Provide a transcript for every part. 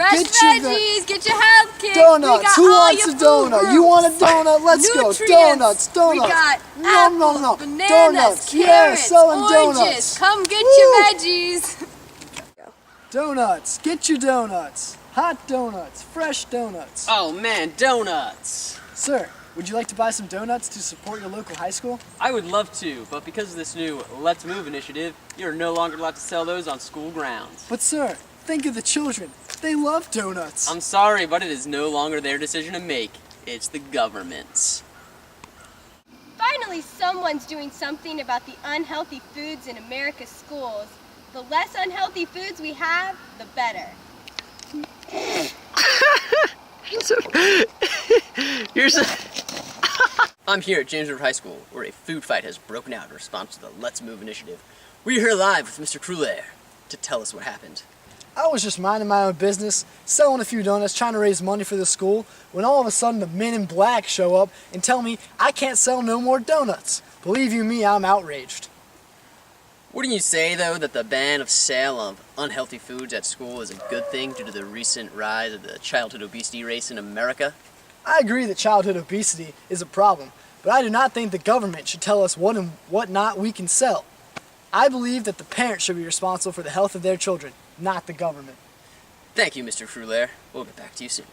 Fresh veggies, get your health kick. Donuts. Who wants a donut? You want a donut? Let's go. Donuts. We got apples, bananas, donuts. carrots, selling oranges. donuts. Come get your veggies. Donuts. Get your donuts. Hot donuts. Fresh donuts. Oh man, donuts. Sir, would you like to buy some donuts to support your local high school? I would love to, but because of this new Let's Move initiative, you're no longer allowed to sell those on school grounds. But sir, think of the children. They love donuts. I'm sorry, but it is no longer their decision to make. It's the government's. Finally, someone's doing something about the unhealthy foods in America's schools. The less unhealthy foods we have, the better. I'm here at James River High School, where a food fight has broken out in response to the Let's Move initiative. We're here live with Mr. Cruller to tell us what happened. I was just minding my own business, selling a few donuts, trying to raise money for the school, when all of a sudden the men in black show up and tell me I can't sell no more donuts. Believe you me, I'm outraged. Wouldn't you say, though, that the ban of sale of unhealthy foods at school is a good thing due to the recent rise of the childhood obesity race in America? I agree that childhood obesity is a problem, but I do not think the government should tell us what and what not we can sell. I believe that the parents should be responsible for the health of their children, not the government. Thank you, Mr. Cruller. We'll get back to you soon.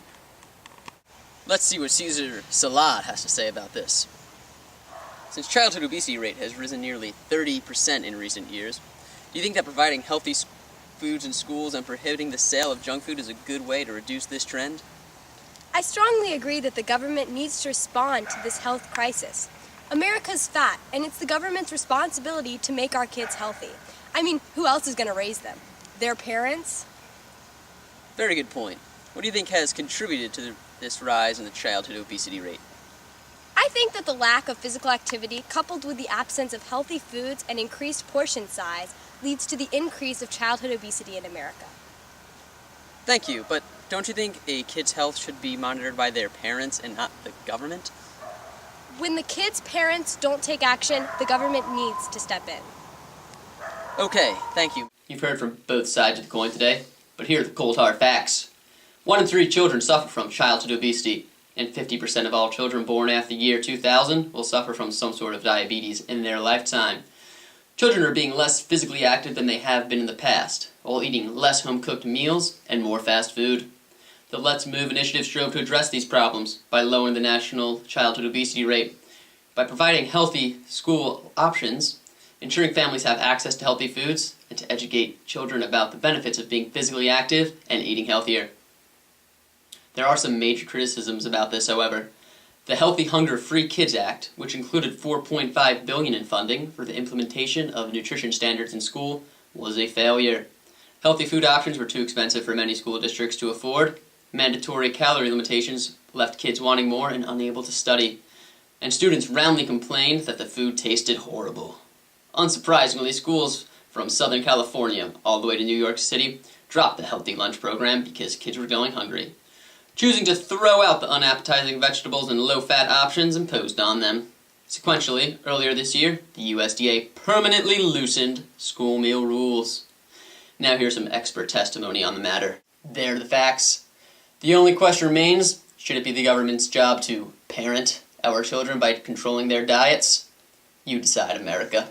Let's see what Caesar Salad has to say about this. Since childhood obesity rate has risen nearly 30% in recent years, do you think that providing healthy foods in schools and prohibiting the sale of junk food is a good way to reduce this trend? I strongly agree that the government needs to respond to this health crisis. America's fat, and it's the government's responsibility to make our kids healthy. I mean, who else is going to raise them? Their parents? Very good point. What do you think has contributed to this rise in the childhood obesity rate? I think that the lack of physical activity, coupled with the absence of healthy foods and increased portion size, leads to the increase of childhood obesity in America. Thank you, but don't you think a kid's health should be monitored by their parents and not the government? When the kids' parents don't take action, the government needs to step in. Okay, thank you. You've heard from both sides of the coin today, but here are the cold hard facts. 1 in 3 children suffer from childhood obesity, and 50% of all children born after the year 2000 will suffer from some sort of diabetes in their lifetime. Children are being less physically active than they have been in the past, while eating less home-cooked meals and more fast food. The Let's Move initiative strove to address these problems by lowering the national childhood obesity rate, by providing healthy school options, ensuring families have access to healthy foods, and to educate children about the benefits of being physically active and eating healthier. There are some major criticisms about this, however. The Healthy Hunger Free Kids Act, which included $4.5 billion in funding for the implementation of nutrition standards in school, was a failure. Healthy food options were too expensive for many school districts to afford. Mandatory calorie limitations left kids wanting more and unable to study. And students roundly complained that the food tasted horrible. Unsurprisingly, schools from Southern California all the way to New York City dropped the healthy lunch program because kids were going hungry, choosing to throw out the unappetizing vegetables and low-fat options imposed on them. Sequentially, earlier this year, the USDA permanently loosened school meal rules. Now here's some expert testimony on the matter. There are the facts. The only question remains, should it be the government's job to parent our children by controlling their diets? You decide, America.